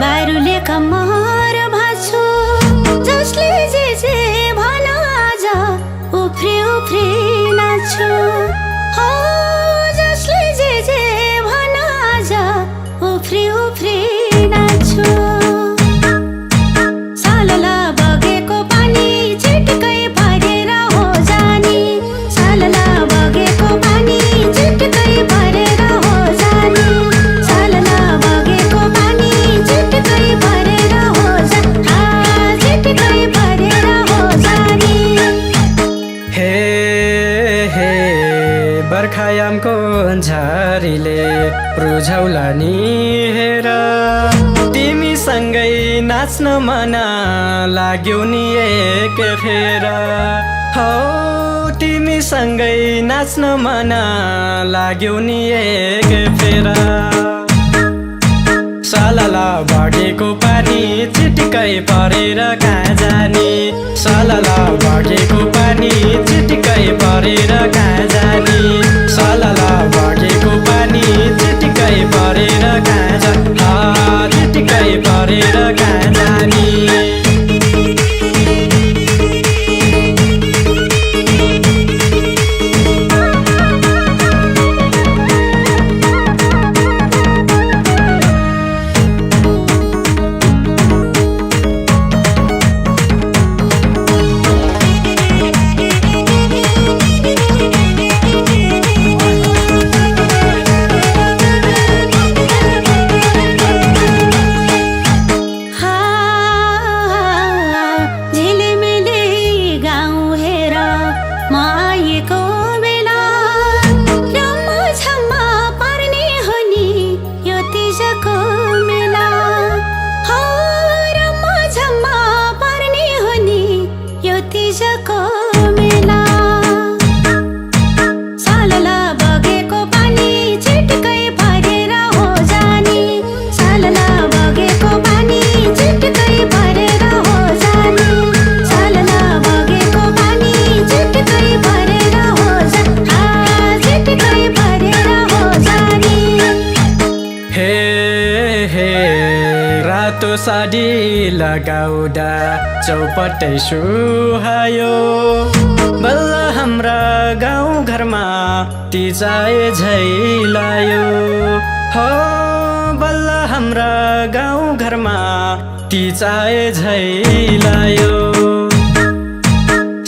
बारुले कम्मर भाछु जसले जे भन आज उफ्री उफ्री नाच्छु हो जसले जे भन आज उफ्री उफ्री नाच्छु सालला बगेको पानी चिटकै परेर हो जानी सालला बगेको पानी चिटकै परेर हो जानी सालला बगेको पानी चिटकै परेर हो चिटकै परेर हो जानी हे हे बर्खायामको झारीले रुझौला नि हेर तिमीसँगै नाच्न मन लाग्यो नि एक फेर हो तिमीसँगै नाच्न मन लाग्यो नि एक फेर सालला बगेको पानी चिटकै परेर कहाँ जाने सालला बगेको पानी चिटकै परेर कहाँ जाने सालला बगेको पानी चिटकै परेर कहाँ जाने चिटकै परेर कहाँ जाने रातो साडी लगाउँदा चौपट्टै सुहायो बल्ल हाम्रा गाउँ घरमा तिचाए झैलायो हो बल्ल हाम्रा गाउँ घरमा तिचाए झैलायो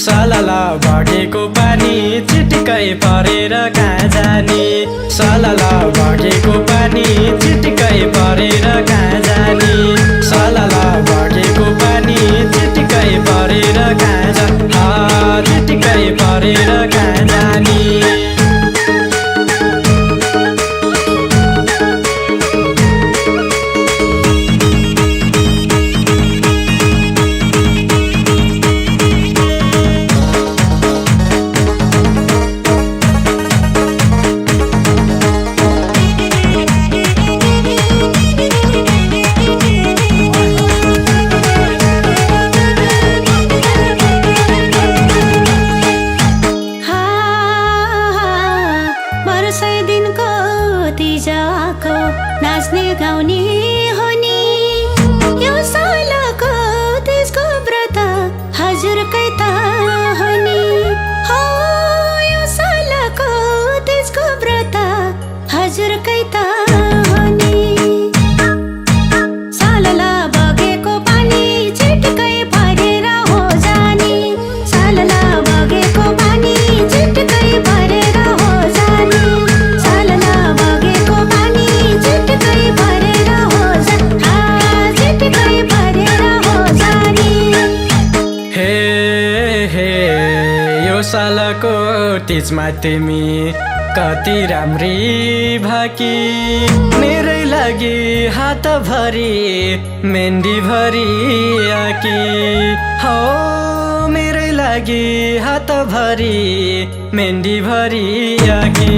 सालला बगेको पानी चिटकै परेर कहाँ जाने सालला बगेको पानी चिटकै परेर कहाँ जाने सालला बगेको पानी चिटकै परेर कहाँ जाने चिटकै परेर कहाँ जाने नाच्ने गाउने हो नि यो सालको त्यसको व्रत हजुरकै त हो नि हो यो सालको त्यसको व्रत हजुरकै त हो नि सालला बगेको पानी चिटकै परेर हो जाने सालला बगेको पानी चिटकै परेर हो जाने सालला बगेको पानी चिटकै परेर हो चिटकै परेर हो जाने हे हे यो यो सालको तिजमा तिमी कति राम्री भाकी मेरै लागि हातभरि मेहन्दीभरि आकी हो मेरै लागि हातभरि मेहन्दीभरि आकी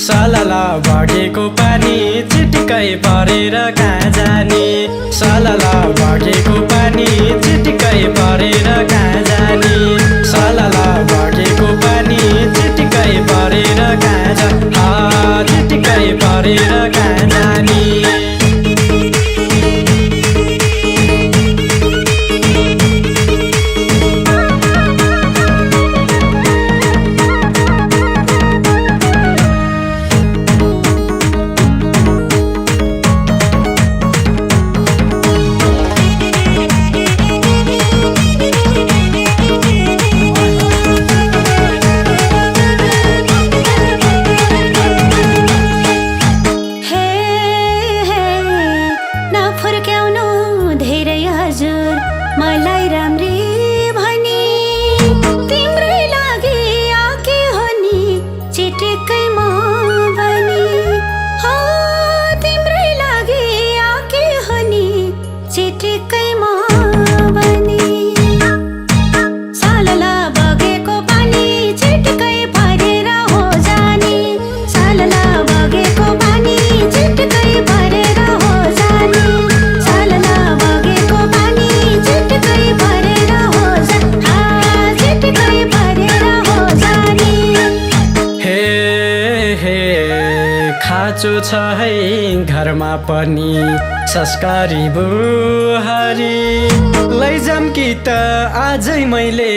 सलला बगेको पानी चिटिक्कै परेर कहाँ जाने सलला बगेको पानी चिटिक्कै परेर कहाँ जाने सलला बगेको पानी चिटिक्कै परेर कहाँ जाने चिटिक्कै परेर कहाँ जाने मलाई राम्री भनी तिम्रै लागि आके हो नि चिटिक्कैमा बनी हो तिम्रै लागि आके हो नि चिटिक्कैमा बनी सालला बगेको पानी चिटिक्कै परेर हो जाने सालला बगेको पानी चिटिक्कै परेर हो जाने सालला बगेको पानी चिटिक्कै परेर हो चिटिक्कै परेर हो जाने हे हे खाँचो छ है घरमा पनि संस्कारी बुहारी लैजाम कि त आजै मैले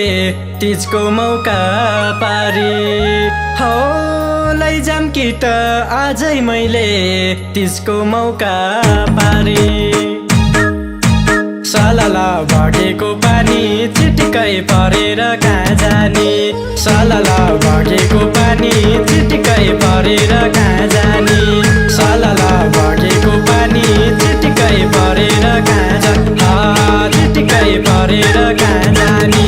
तिजको मौका पारी हो लैजाम कि त आजै मैले तिजको मौका पारी सलला बगेको पानी चिटिक्कै परेर कहाँ जाने सलला बगेको पानी चिटिक्कै परेर कहाँ जाने सलला बगेको पानी चिटिक्कै परेर कहाँ जाने चिटिक्कै परेर कहाँ जाने